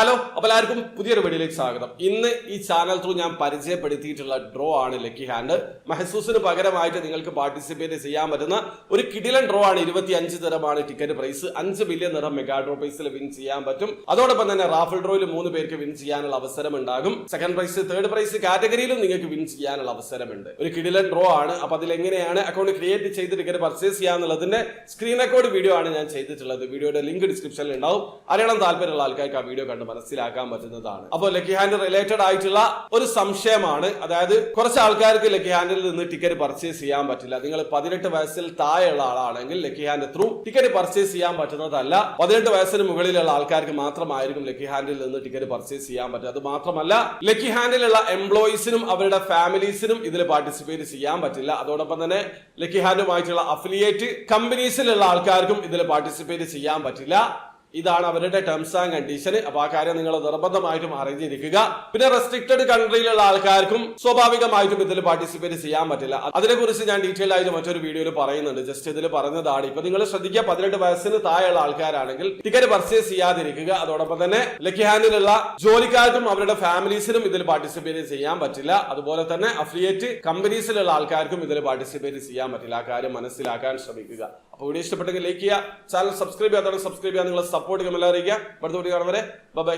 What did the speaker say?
Hello, അപ്പോൾ എല്ലാവർക്കും പുതിയൊരു വീഡിയോയിലേക്ക് സ്വാഗതം. ഇന്ന് ഈ ചാനൽ ത്രൂ ഞാൻ പരിചയപ്പെടുത്തിയിട്ടുള്ള ഡ്രോ ആണ് ലക്കി ഹാൻഡ്. മെഹസൂസിന് പകരമായിട്ട് നിങ്ങൾക്ക് പാർട്ടിസിപ്പേറ്റ് ചെയ്യാൻ പറ്റുന്ന ഒരു കിടിലൻ ഡ്രോ ആണ്. 25 തരമാണ് ടിക്കറ്റ് പ്രൈസ്. 5 ബില്യൺ ദിർഹം മെഗാ ഡ്രോ പ്രൈസിൽ വിൻ ചെയ്യാൻ പറ്റും. അതോടൊപ്പം തന്നെ റാഫിൾ ഡ്രോയിൽ 3 പേർക്ക് വിൻ ചെയ്യാനുള്ള അവസരം ഉണ്ടാകും. സെക്കൻഡ് പ്രൈസ്, തേർഡ് പ്രൈസ് കാറ്റഗറിയിലും നിങ്ങൾക്ക് വിൻ ചെയ്യാനുള്ള അവസരമുണ്ട്. ഒരു കിടിലൻ ഡ്രോ ആണ്. അപ്പൊ അതിൽ എങ്ങനെയാണ് അക്കൗണ്ട് ക്രിയേറ്റ് ചെയ്ത് ടിക്കറ്റ് പർച്ചേസ് ചെയ്യാന്നുള്ളതിന്റെ സ്ക്രീൻ റെക്കോർഡ് വീഡിയോ ആണ് ഞാൻ ചെയ്തിട്ടുള്ളത്. വീഡിയോയുടെ ലിങ്ക് ഡിസ്ക്രിപ്ഷനിൽ ഉണ്ടാവും. അറിയണം താല്പര്യമുള്ള ആൾക്കാർക്ക് ആ വീഡിയോ കണ്ട് മനസ്സിലാക്കാൻ പറ്റുന്നതാണ്. അപ്പോൾ ലക്കി ഹാൻഡ് റിലേറ്റഡ് ആയിട്ടുള്ള ഒരു സംശയമാണ്. അതായത് കുറച്ച് ആൾക്കാർക്ക് ലക്കി ഹാൻഡിൽ നിന്ന് ടിക്കറ്റ് പർച്ചേസ് ചെയ്യാൻ പറ്റില്ല. നിങ്ങൾ 18 വയസ്സിൽ താഴെയുള്ള ആളാണെങ്കിൽ lucky hand through ticket purchase ചെയ്യാൻ പറ്റുന്നതല്ല. 18 വയസ്സിന് മുകളിലുള്ള ആൾക്കാർക്ക് മാത്രമായിരിക്കും ലക്കി ഹാൻഡിൽ നിന്ന് ടിക്കറ്റ് പർച്ചേസ് ചെയ്യാൻ പറ്റുക. അത് മാത്രമല്ല, ലക്കി ഹാൻഡിലുള്ള എംപ്ലോയീസിനും അവരുടെ ഫാമിലീസിനും ഇതിൽ പാർട്ടിസിപ്പേറ്റ് ചെയ്യാൻ പറ്റില്ല. അതോടൊപ്പം തന്നെ ലക്കി ഹാൻഡുമായിട്ടുള്ള അഫിലിയേറ്റ് കമ്പനീസിലുള്ള ആൾക്കാർക്കും ഇതിൽ പാർട്ടിസിപ്പേറ്റ് ചെയ്യാൻ പറ്റില്ല. ഇതാണ് അവരുടെ ടേംസ് ആൻഡ് കണ്ടീഷൻ. അപ്പൊ ആ കാര്യം നിങ്ങൾ നിർബന്ധമായിട്ടും അറിഞ്ഞിരിക്കുക. പിന്നെ റെസ്ട്രിക്റ്റഡ് കൺട്രിയിലുള്ള ആൾക്കാർക്കും സ്വാഭാവികമായിട്ടും ഇതിൽ പാർട്ടിസിപ്പേറ്റ് ചെയ്യാൻ പറ്റില്ല. അതിനെക്കുറിച്ച് ഞാൻ ഡീറ്റെയിൽ ആയിട്ട് മറ്റൊരു വീഡിയോയിൽ പറയുന്നുണ്ട്. ജസ്റ്റ് ഇതിൽ പറഞ്ഞതാണ്. ഇപ്പൊ നിങ്ങൾ ശ്രദ്ധിക്കുക, 18 വയസ്സിന് താഴെയുള്ള ആൾക്കാരാണെങ്കിൽ ടിക്കറ്റ് പർച്ചേസ് ചെയ്യാതിരിക്കുക. അതോടൊപ്പം തന്നെ ലക്കി ഹാൻഡിലുള്ള ജോലിക്കാർക്കും അവരുടെ ഫാമിലീസിനും ഇതിൽ പാർട്ടിസിപ്പേറ്റ് ചെയ്യാൻ പറ്റില്ല. അതുപോലെ തന്നെ അഫിലിയേറ്റ് കമ്പനീസിലുള്ള ആൾക്കാർക്കും ഇതിൽ പാർട്ടിസിപ്പേറ്റ് ചെയ്യാൻ പറ്റില്ല. ആ കാര്യം മനസ്സിലാക്കാൻ ശ്രമിക്കുക. അപ്പോൾ വീഡിയോ ഇഷ്ടപ്പെട്ടെങ്കിൽ ലൈക്ക് ചെയ്യുക, ചാനൽ സബ്സ്ക്രൈബ് ചെയ്യാത്തവരെ സബ്സ്ക്രൈബ് ചെയ്യാൻ നിങ്ങളെ സപ്പോർട്ട് കമന്റ് അറിയിക്കുക. അടുത്ത വീഡിയോ കാണുന്നവരെ ബൈ.